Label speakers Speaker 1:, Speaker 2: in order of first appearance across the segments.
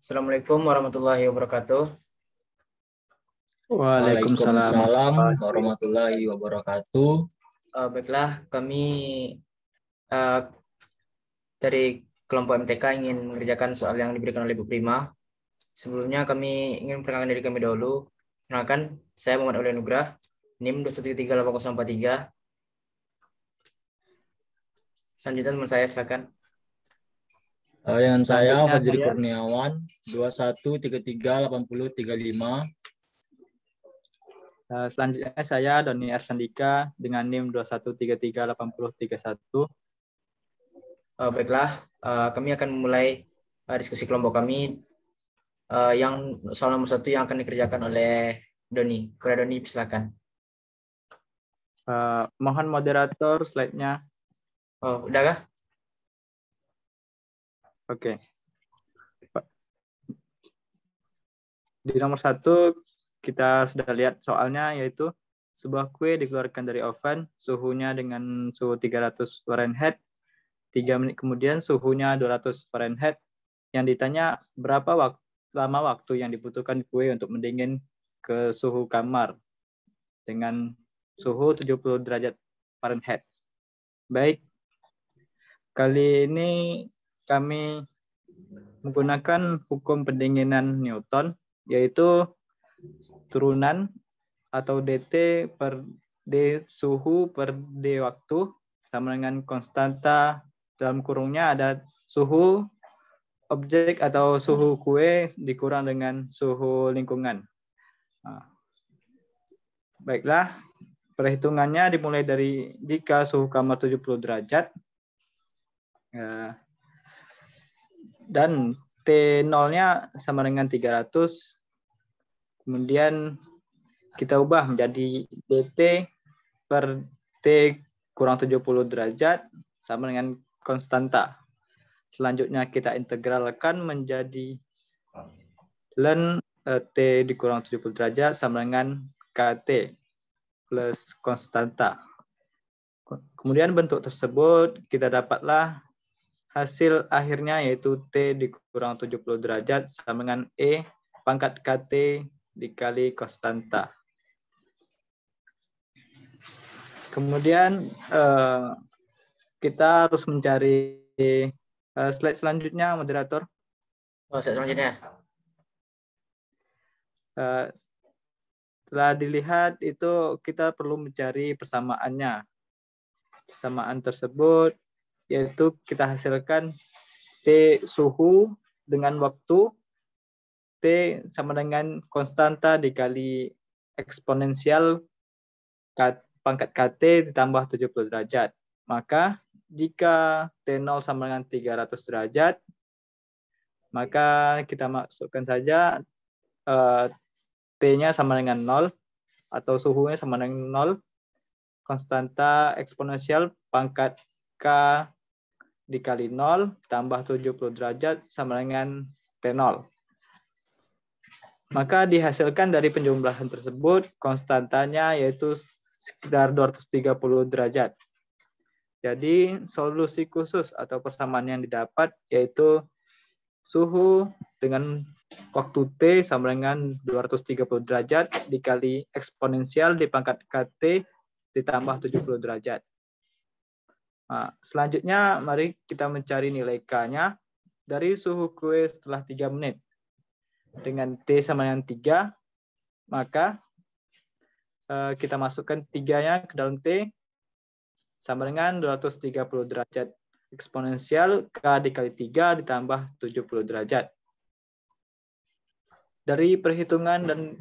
Speaker 1: Assalamualaikum warahmatullahi wabarakatuh.
Speaker 2: Waalaikumsalam
Speaker 3: Waalaikumsalam
Speaker 2: warahmatullahi
Speaker 3: warahmatullahi wabarakatuh.
Speaker 1: Baiklah, kami uh, dari kelompok MTK ingin mengerjakan soal yang diberikan oleh Bu Prima. Sebelumnya kami ingin memperkenalkan diri kami dahulu. Perkenalkan, saya Muhammad Aulia Nugrah, NIM 2138043. Selanjutnya teman saya, silakan.
Speaker 3: Dengan saya
Speaker 2: Selanjutnya
Speaker 3: Fajri
Speaker 2: saya
Speaker 3: Kurniawan 21338035.
Speaker 2: Selanjutnya saya Doni Arsandika dengan NIM 21338031.
Speaker 1: Baiklah, kami akan memulai diskusi kelompok kami yang soal nomor 1 yang akan dikerjakan oleh Doni. Kepada Doni, silakan.
Speaker 2: Mohon moderator slide-nya.
Speaker 1: Oh, udah kah?
Speaker 2: Oke. Di nomor 1 kita sudah lihat soalnya, yaitu sebuah kue dikeluarkan dari oven, suhunya dengan suhu 300 Fahrenheit. 3 menit kemudian suhunya 200 Fahrenheit. Yang ditanya berapa lama waktu yang dibutuhkan kue untuk mendingin ke suhu kamar dengan suhu 70 derajat Fahrenheit. Baik, kali ini kami menggunakan hukum pendinginan Newton, yaitu turunan atau DT per D suhu per D waktu sama dengan konstanta dalam kurungnya ada suhu objek atau suhu kue dikurang dengan suhu lingkungan. Baiklah, perhitungannya dimulai dari jika suhu kamar 70 derajat dan T0-nya sama dengan 300. Kemudian kita ubah menjadi DT per T kurang 70 derajat sama dengan konstanta. Selanjutnya kita integralkan menjadi ln T dikurang 70 derajat sama dengan KT plus konstanta. Kemudian bentuk tersebut kita dapatlah hasil akhirnya, yaitu T dikurang 70 derajat sama dengan E pangkat KT dikali konstanta. Kemudian kita harus mencari slide selanjutnya, moderator.
Speaker 1: Slide selanjutnya.
Speaker 2: Setelah dilihat itu kita perlu mencari persamaannya. Persamaan tersebut yaitu kita hasilkan T suhu dengan waktu, T sama dengan konstanta dikali eksponensial pangkat KT ditambah 70 derajat. Maka jika T0 sama dengan 300 derajat, maka kita masukkan saja T-nya sama dengan 0 atau suhunya sama dengan 0, konstanta eksponensial pangkat K dikali 0 tambah 70 derajat sama dengan T0. Maka dihasilkan dari penjumlahan tersebut konstantanya yaitu sekitar 230 derajat. Jadi solusi khusus atau persamaan yang didapat yaitu suhu dengan waktu T sama dengan 230 derajat dikali eksponensial di pangkat KT ditambah 70 derajat. Nah, selanjutnya mari kita mencari nilai K-nya dari suhu kue setelah 3 menit. Dengan T sama dengan 3, maka kita masukkan 3-nya ke dalam T sama dengan 230 derajat eksponensial K dikali 3 ditambah 70 derajat. Dari perhitungan dan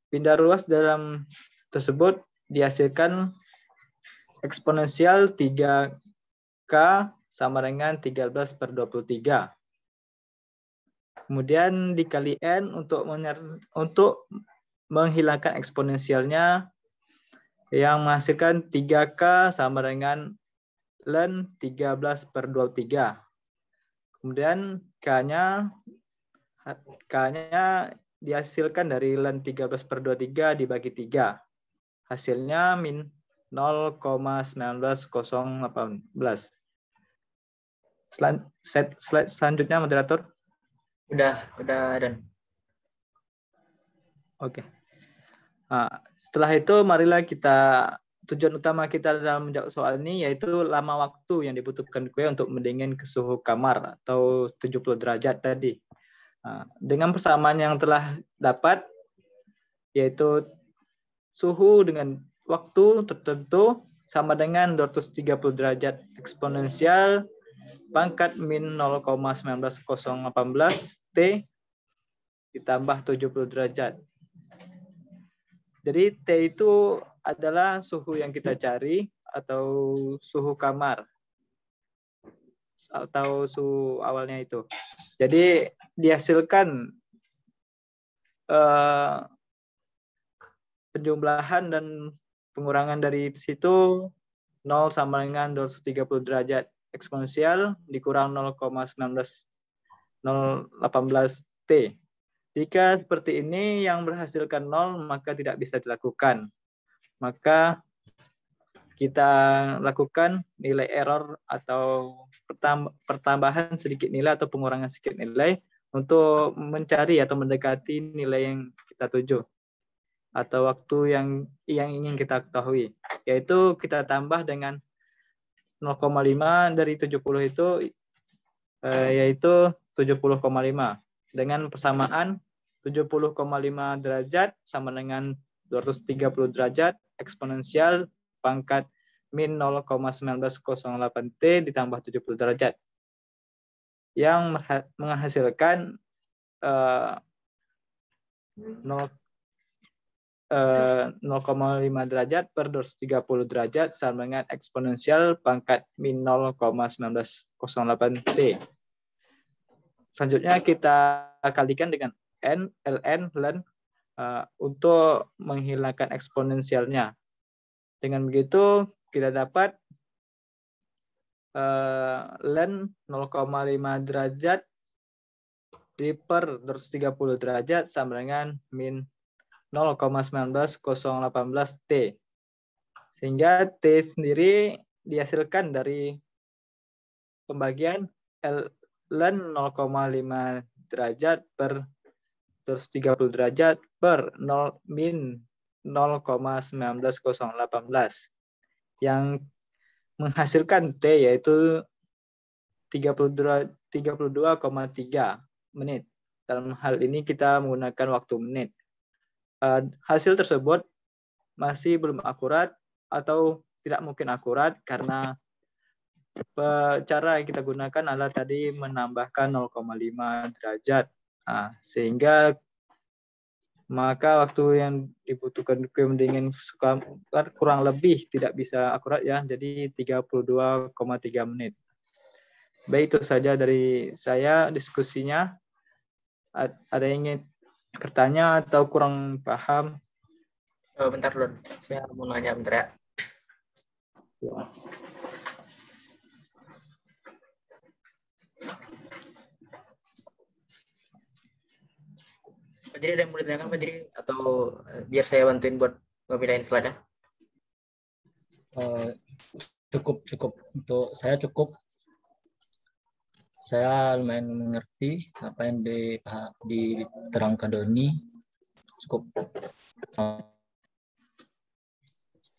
Speaker 2: pindah ruas dalam tersebut dihasilkan eksponensial 3K sama dengan 13 per 23. Kemudian dikali N untuk menghilangkan eksponensialnya yang menghasilkan 3K sama dengan ln 13 per 23. Kemudian K-nya dihasilkan dari ln 13 per 23 dibagi 3. Hasilnya min 0,19018. Slide selanjutnya, moderator.
Speaker 1: Udah dan
Speaker 2: Oke. Nah, setelah itu marilah tujuan utama kita dalam menjawab soal ini yaitu lama waktu yang dibutuhkan kue untuk mendingin ke suhu kamar atau 70 derajat tadi. Nah, dengan persamaan yang telah dapat yaitu suhu dengan waktu tertentu sama dengan 230 derajat eksponensial pangkat min 0,19018 T ditambah 70 derajat. Jadi T itu adalah suhu yang kita cari atau suhu kamar atau suhu awalnya itu. Jadi dihasilkan penjumlahan dan pengurangan dari situ 0 sama dengan 230 derajat eksponensial dikurang 0,19018 T. Jika seperti ini yang berhasilkan 0 maka tidak bisa dilakukan. Maka kita lakukan nilai error atau pertambahan sedikit nilai atau pengurangan sedikit nilai untuk mencari atau mendekati nilai yang kita tuju atau waktu yang ingin kita ketahui. Yaitu kita tambah dengan 0,5 dari 70 itu yaitu 70,5 dengan persamaan 70,5 derajat sama dengan 230 derajat eksponensial pangkat min 0,1908 T ditambah 70 derajat yang menghasilkan 0,5 derajat per 230 derajat sama dengan eksponensial pangkat min 0,1908 T. Selanjutnya kita kalikan dengan ln untuk menghilangkan eksponensialnya. Dengan begitu kita dapat ln 0,5 derajat per 230 derajat sama dengan min 0,19018 T. Sehingga T sendiri dihasilkan dari pembagian ln 0,5 derajat per 230 derajat per min 0,19018 yang menghasilkan T yaitu 32,3 menit. Dalam hal ini kita menggunakan waktu menit. Hasil tersebut masih belum akurat atau tidak mungkin akurat karena cara yang kita gunakan adalah tadi menambahkan 0,5 derajat. Sehingga maka waktu yang dibutuhkan kue mendingin kurang lebih tidak bisa akurat ya, jadi 32,3 menit. Baik, itu saja dari saya diskusinya. Ada yang ingin bertanya atau kurang paham?
Speaker 1: bentar Don, saya mau nanya bentar ya. Pak Jiri ada yang mau ditanyakan Pak Jiri atau biar saya bantuin buat ngepidahin slide-nya?
Speaker 3: Cukup untuk saya cukup. Saya lumayan mengerti apa yang diterangkan Doni. Cukup.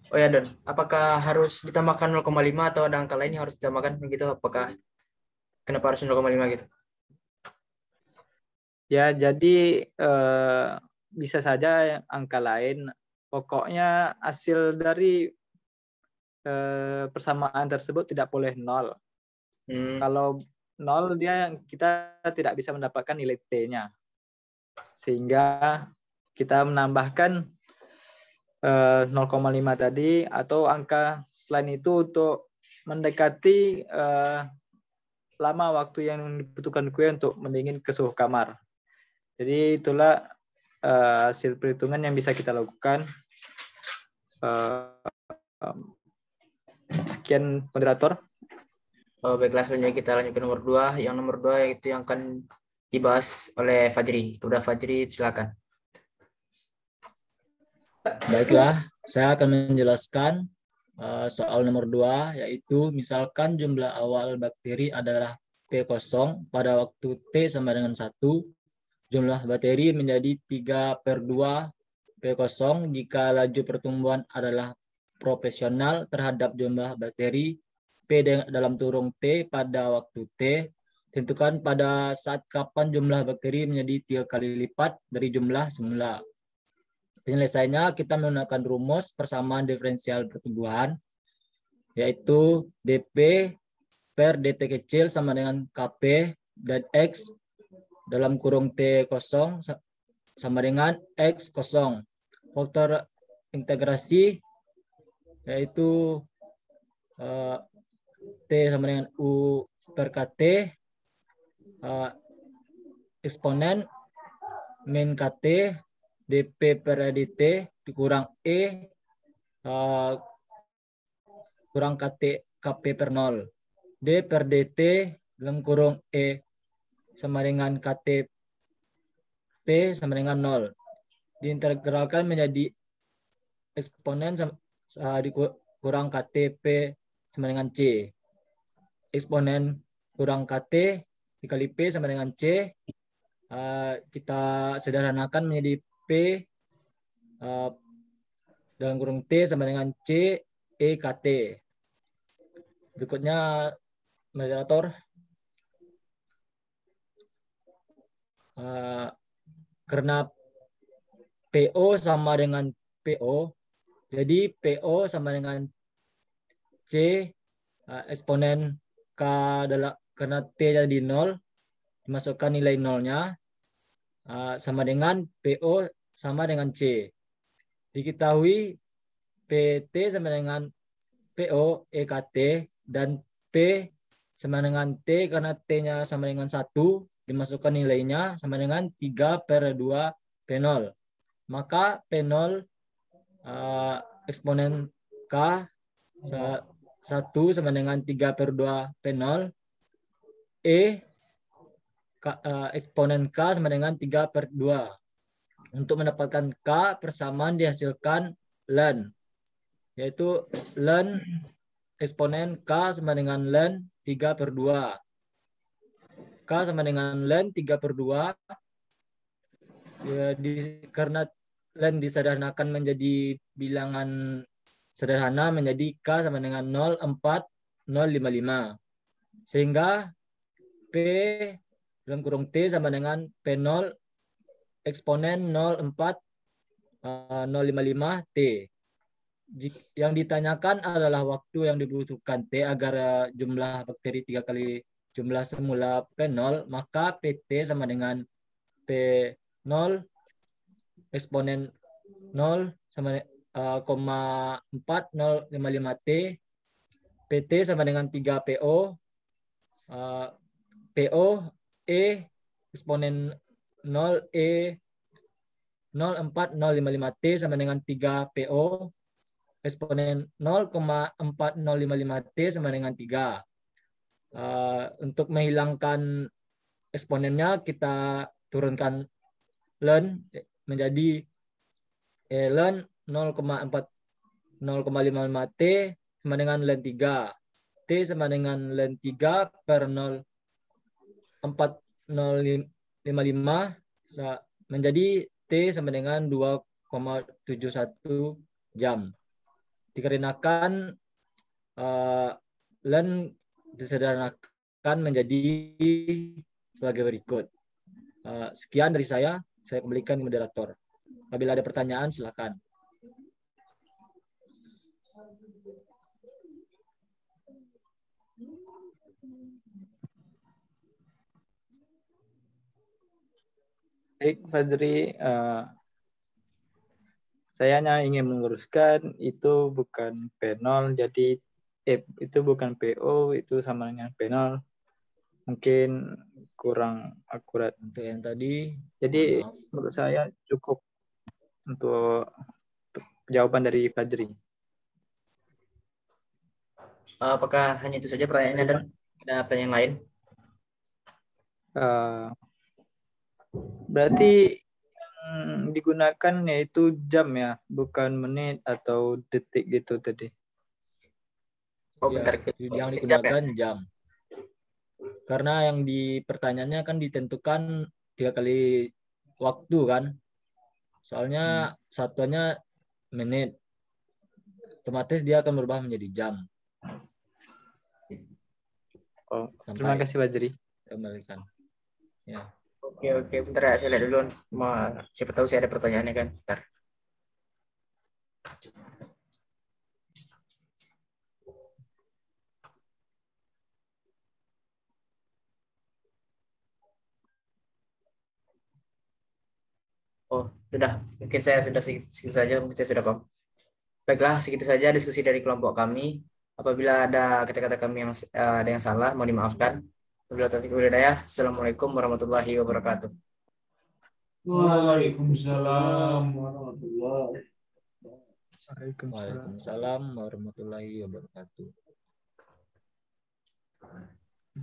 Speaker 1: Oh ya Don, apakah harus ditambahkan 0,5 atau ada angka lain yang harus ditambahkan begitu? Apakah kenapa harus 0,5 gitu?
Speaker 2: Ya, jadi bisa saja angka lain. Pokoknya hasil dari persamaan tersebut tidak boleh 0. Kalau 0 kita tidak bisa mendapatkan nilai T-nya. Sehingga kita menambahkan 0,5 tadi atau angka selain itu untuk mendekati lama waktu yang dibutuhkan kue untuk mendingin ke suhu kamar. Jadi itulah hasil perhitungan yang bisa kita lakukan. Sekian moderator.
Speaker 1: Baiklah, selanjutnya kita lanjut ke nomor 2. Yang nomor 2 yaitu yang akan dibahas oleh Fajri. Sudah Fajri, silakan.
Speaker 3: Baiklah, saya akan menjelaskan soal nomor 2, yaitu misalkan jumlah awal bakteri adalah T P0 pada waktu T sama dengan 1, jumlah bakteri menjadi 3/2 P0 jika laju pertumbuhan adalah proporsional terhadap jumlah bakteri P dalam kurung T pada waktu T. Tentukan pada saat kapan jumlah bakteri menjadi 3 kali lipat dari jumlah semula. Penyelesaiannya kita menggunakan rumus persamaan diferensial pertumbuhan, yaitu dP per dt kecil sama dengan Kp dan X dalam kurung T0 sama dengan X0. Faktor integrasi yaitu T sama dengan U per KT, eksponen min KT dP per dt dikurang E kurang KT Kp per 0. D per dt dalam kurung E sama dengan KT P sama dengan 0. Diintegralkan menjadi eksponen kurang KTP sama dengan C. Eksponen kurang KT dikali P sama dengan C. Kita sederhanakan menjadi P dalam kurung T sama dengan C E KT. Berikutnya moderator. Karena PO sama dengan PO, jadi PO sama dengan C eksponen K adalah karena T jadi 0, dimasukkan nilai 0-nya sama dengan PO sama dengan C. Diketahui PT sama dengan PO EKT dan P sama dengan T karena T-nya sama dengan 1, dimasukkan nilainya sama dengan 3/2 P0. Maka P0 eksponen K 1 sama dengan 3/2 P0. E eksponen K sama dengan 3/2. Untuk mendapatkan K, persamaan dihasilkan ln, yaitu ln eksponen K sama dengan ln 3/2. K sama dengan ln 3/2. Ya, karena ln disederhanakan menjadi bilangan sederhana menjadi K sama dengan 0,4055. Sehingga P dalam kurung T sama dengan P0 eksponen 0,4055 T. Yang ditanyakan adalah waktu yang dibutuhkan T agar jumlah bakteri 3 kali jumlah semula P0, maka PT sama dengan P0 eksponen 0 sama 0,4055 T. PT sama dengan 3 PO. PO E eksponen 0 E 0,4055 T sama dengan 3 PO. Eksponen 0,4055 T sama dengan 3. Untuk menghilangkan eksponennya kita turunkan ln menjadi ln 0,55 T sama dengan ln 3. T sama dengan ln 3 per 0,4055 menjadi T sama dengan 2,71 jam. Dikarenakan ln disederhanakan menjadi sebagai berikut. Sekian dari saya kembalikan ke moderator. Apabila ada pertanyaan, silakan.
Speaker 2: Baik, Fadri, saya hanya ingin meluruskan itu bukan P0, jadi itu bukan PO, itu sama dengan P0. Mungkin kurang akurat.
Speaker 3: Untuk yang tadi,
Speaker 2: jadi menurut saya cukup untuk jawaban dari Fadri.
Speaker 1: Apakah hanya itu saja pertanyaannya dan ada pertanyaan lain?
Speaker 2: Berarti yang digunakan yaitu jam ya, bukan menit atau detik gitu tadi.
Speaker 1: Oh, bentar.
Speaker 3: Yang digunakan jam. Karena yang di pertanyaannya kan ditentukan 3 kali waktu kan. Soalnya satuannya menit. Otomatis dia akan berubah menjadi jam.
Speaker 2: Oh, terima kasih Fajri.
Speaker 3: Kembalikan. Ya.
Speaker 1: Oke, bentar ya, saya lihat dulu. Siapa tahu saya ada pertanyaannya kan. Bentar. Oh, sudah. Mungkin saya sudah segitu saja. Mungkin saya sudah paham. Baiklah, segitu saja diskusi dari kelompok kami. Apabila ada kata-kata kami yang ada yang salah, mohon dimaafkan. Wabillahi taufiq wal hidayah. Assalamualaikum warahmatullahi wabarakatuh.
Speaker 4: Waalaikumsalam warahmatullahi
Speaker 3: Waalaikumsalam warahmatullahi wabarakatuh.